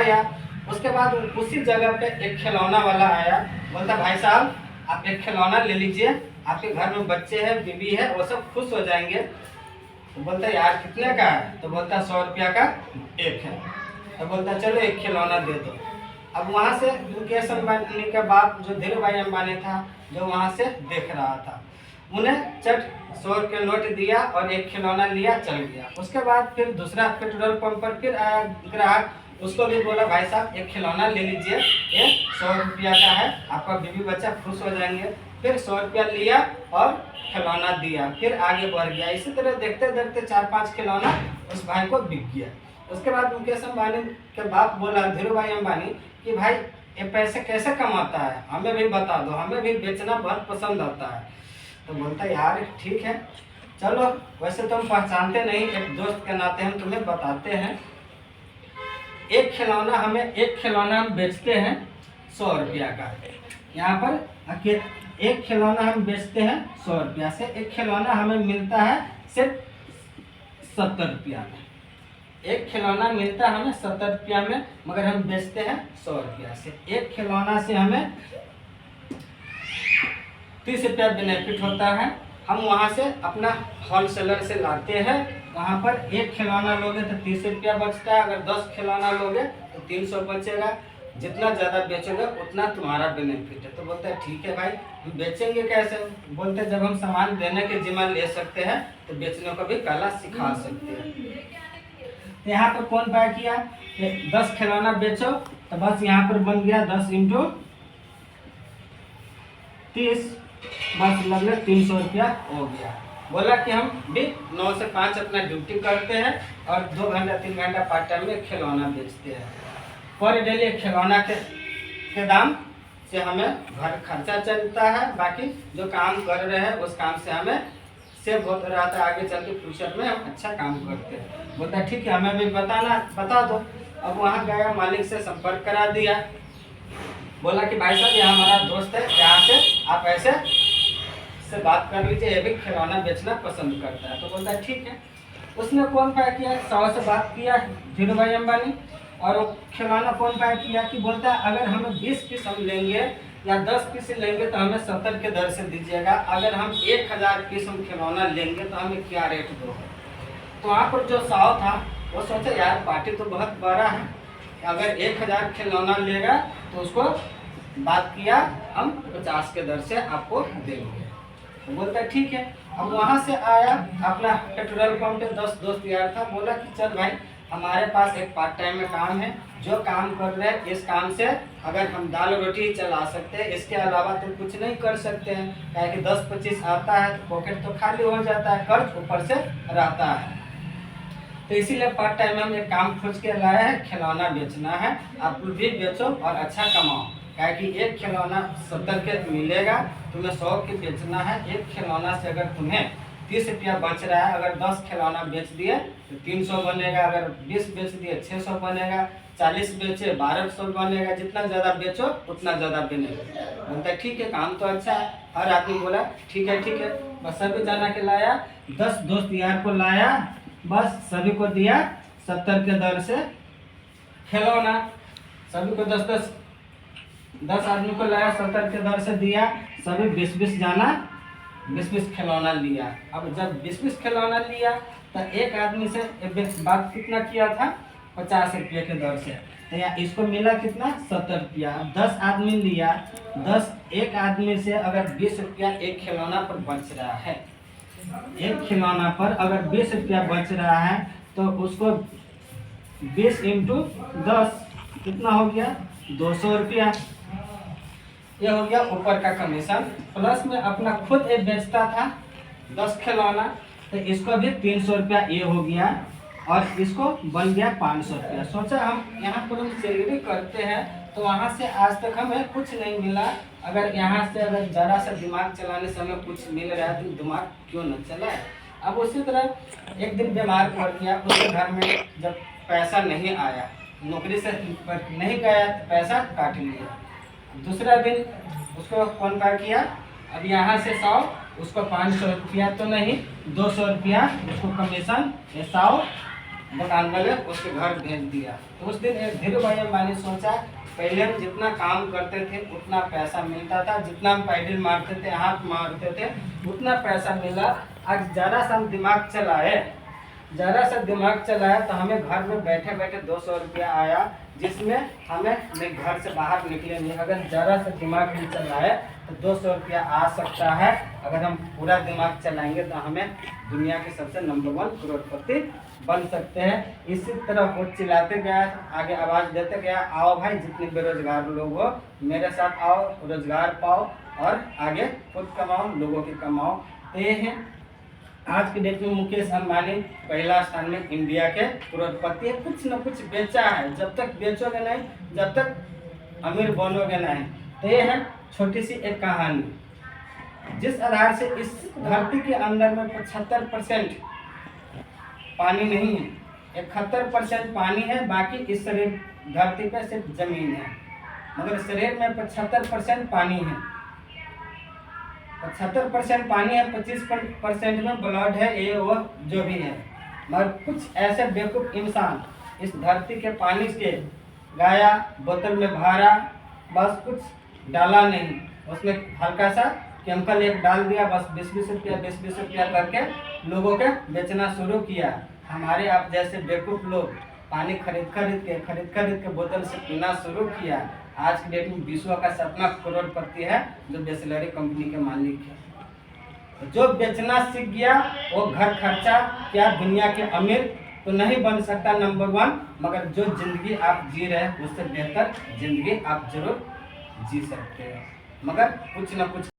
बढ़िया। उसके बाद उसी जगह पे एक खिलौना वाला आया, बोलता भाई साहब आप एक खिलौना ले लीजिए, आपके घर में बच्चे हैं, बीवी है, वो सब खुश हो जाएंगे। तो बोलता यार कितने का है? तो बोलता 100 रुपया का एक है। तो बोलता चलो एक खिलौना दे दो। अब वहाँ से मुकेश अंबानी का बाप जो धीरू भाई अंबानी था, जो वहाँ से देख रहा था, उन्हें चट 100 रुपया नोट दिया और एक खिलौना लिया, चल गया। उसके बाद फिर दूसरा पेट्रोल पंप पर फिर आया ग्राहक, उसको भी बोला भाई साहब एक खिलौना ले लीजिए, ये 100 रुपया का है, आपका बीवी बच्चा खुश हो जाएंगे। फिर 100 रुपया लिया और खिलौना दिया, फिर आगे बढ़ गया। इसी तरह देखते देखते 4-5 खिलौना उस भाई को बिक गया। उसके बाद मुकेश अंबानी के बाप बोला धीरू भाई अंबानी कि भाई ये पैसे कैसे कमाता है, हमें भी बता दो, हमें भी बेचना बहुत पसंद आता है। तो बोलता यार ठीक है, चलो वैसे तो हम पहचानते नहीं, एक दोस्त के नाते हम तुम्हें बताते हैं। एक खिलौना हम बेचते हैं 100 रुपया का। यहाँ पर एक खिलौना हम बेचते हैं 100 रुपया से, एक खिलौना हमें मिलता है सिर्फ 70 रुपया में। एक खिलौना मिलता है हमें 70 रुपया में, मगर हम बेचते हैं 100 रुपया से। एक खिलौना से हमें 30 रुपया बेनिफिट होता है। हम वहाँ से अपना होलसेलर से लाते हैं, वहाँ पर एक खिलौना लोगे तो 30 रुपया बचता है, अगर 10 खिलौना लोगे तो 300 बचेगा। जितना ज़्यादा बेचोगे उतना तुम्हारा बेनिफिट है। तो बोलते हैं ठीक है भाई, हम बेचेंगे कैसे? बोलते जब हम सामान देने के जिम्मा ले सकते हैं तो बेचने को भी कला सिखा सकते हैं। तो यहाँ पर कौन बाय किया, 10 खिलौना बेचो, तो बस यहाँ पर बन गया 10 × 30, बस लगभग 300 रुपया हो गया। बोला कि हम भी 9 से 5 अपना ड्यूटी करते हैं और 2 घंटा 3 घंटा पार्ट टाइम में खिलौना बेचते हैं। पर डेली खिलौना के दाम से हमें घर खर्चा चलता है, बाकी जो काम कर रहे हैं उस काम से हमें सेव होता रहता है, आगे चल के फ्यूचर में हम अच्छा काम करते हैं। बोलता ठीक है, हमें भी बता दो। अब वहाँ गया, मालिक से संपर्क करा दिया, बोला कि भाई साहब ये हमारा दोस्त है, यहाँ से आप ऐसे से बात कर लीजिए, ये भी खिलौना बेचना पसंद करता है। तो बोलता है ठीक है। उसने कौन पाया किया, 100 से बात किया धीरू भाई अंबानी, और वो खिलौना कौन पाया किया कि बोलता है अगर हमें 20 पीस हम लेंगे या 10 पीस लेंगे तो हमें 70 के दर से दीजिएगा, अगर हम 1000 पीस हम खिलौना लेंगे तो हमें क्या रेट दो। तो वहाँ पर जो 100 था वो सोचा यार पार्टी तो बहुत बड़ा है, अगर 1000 खिलौना लेगा तो उसको बात किया हम 50 के दर से आपको देंगे। तो बोलता है ठीक है। अब वहाँ से आया, अपना पेट्रोल पंप पे 10 दोस्त यार था, बोला कि चल भाई हमारे पास एक पार्ट टाइम में काम है, जो काम कर रहे हैं इस काम से अगर हम दाल रोटी ही चला सकते हैं, इसके अलावा तो कुछ नहीं कर सकते हैं, क्योंकि 10-25 आता है तो पॉकेट तो खाली हो जाता है, कर्ज ऊपर से रहता है। तो इसीलिए पार्ट टाइम में हम एक काम खोज के लाए हैं, खिलौना बेचना है, आप भी बेचो और अच्छा कमाओ, क्योंकि एक खिलौना 70 के मिलेगा, तुम्हें 100 के बेचना है। एक खिलौना से अगर तुम्हें 30 रुपया बच रहा है, अगर 10 खिलौना बेच दिए तो 300 बनेगा, अगर 20 बेच दिए 600 बनेगा, 40 बेचे 1200 बनेगा, जितना ज़्यादा बेचो उतना ज़्यादा बनेगा। बोलता है ठीक है, काम तो अच्छा है। हर आदमी बोला ठीक है। बस सभी जना के लाया, 10 दोस्त यार को लाया, बस सभी को दिया 70 के दर से खिलौना। सभी को 10 आदमी को लाया, 70 के दर से दिया, सभी 20 जाना 20 खिलौना लिया। अब जब 20 खिलौना लिया तो एक आदमी से बात कितना किया था, 50 रुपये के दर से, तो या इसको मिला कितना, 70 रुपया। अब 10 आदमी लिया, एक आदमी से अगर 20 रुपया एक खिलौना पर बच रहा है, एक खिलौना पर अगर 20 रुपया बच रहा है तो उसको 20 × 10 कितना हो गया, 200 रुपया। ये हो गया ऊपर का कमीशन। प्लस में अपना खुद एक बेचता था 10 खिलौना, तो इसको भी 300 रुपया ये हो गया, और इसको बन गया 500 रुपया। सोचा हम यहाँ पर हम सैलरी करते हैं तो वहाँ से आज तक हमें कुछ नहीं मिला, अगर यहाँ से अगर ज़रा सा दिमाग चलाने से हमें कुछ मिल रहा है तो दिमाग क्यों न चलाए। अब उसी तरह एक दिन बीमार पड़ गया, उसके घर में जब पैसा नहीं आया, नौकरी से नहीं गया तो पैसा काट लिया। दूसरा दिन उसको कौन का किया, अब यहाँ से 100, उसको 500 रुपया तो नहीं 200 रुपया उसको कमीशन, 100 मकान वाले उसके घर भेज दिया। तो उस दिन एक धीरू भाई अंबानी सोचा, पहले हम जितना काम करते थे उतना पैसा मिलता था, जितना हम पैडल मारते थे, हाथ मारते थे, उतना पैसा मिला। आज ज़रा सा हम दिमाग चलाए, ज़रा सा दिमाग चलाया तो हमें घर में बैठे बैठे 200 रुपया आया, जिसमें हमें नहीं घर से बाहर निकले नहीं। अगर ज़रा सा दिमाग नहीं चलाए तो 200 रुपया आ सकता है। अगर हम पूरा दिमाग चलाएंगे तो हमें दुनिया के सबसे नंबर 1 करोड़पति बन सकते हैं। इसी तरह वो चिल्लाते गया, आगे आवाज़ देते गया, आओ भाई जितने बेरोजगार लोग हो मेरे साथ आओ, रोजगार पाओ और आगे खुद कमाओ, लोगों की कमाओ। तो ये है आज के डेट में मुकेश अंबानी पहला स्थान में इंडिया के करोड़पति है। कुछ न कुछ बेचा है, जब तक बेचोगे नहीं, जब तक अमीर बनोगे नहीं। तो ये है छोटी सी एक कहानी, जिस आधार से इस धरती के अंदर में 75% पानी नहीं है, 71% पानी है, बाकी इस शरीर धरती पे सिर्फ जमीन है। मगर शरीर में 75% पानी है, 75% पानी है, 25% में ब्लड है, ये वो जो भी है। मगर कुछ ऐसे बेवकूफ़ इंसान इस धरती के पानी के गाया, बोतल में भरा, बस कुछ डाला नहीं, उसमें हल्का सा केमिकल एक डाल दिया, बस 20-20 रुपया 20-20 रुपया करके लोगों के बेचना शुरू किया। हमारे आप जैसे बेवकूफ़ लोग पानी खरीद के बोतल से पीना शुरू किया। आज की डेट में विश्व का 7वां करोड़पति है जो बिसलेरी कंपनी के मालिक है। जो बेचना सीख गया वो घर खर्चा क्या दुनिया के अमीर तो नहीं बन सकता नंबर 1, मगर जो जिंदगी आप जी रहे हैं उससे बेहतर जिंदगी आप जरूर जी सकते हैं। मगर कुछ ना कुछ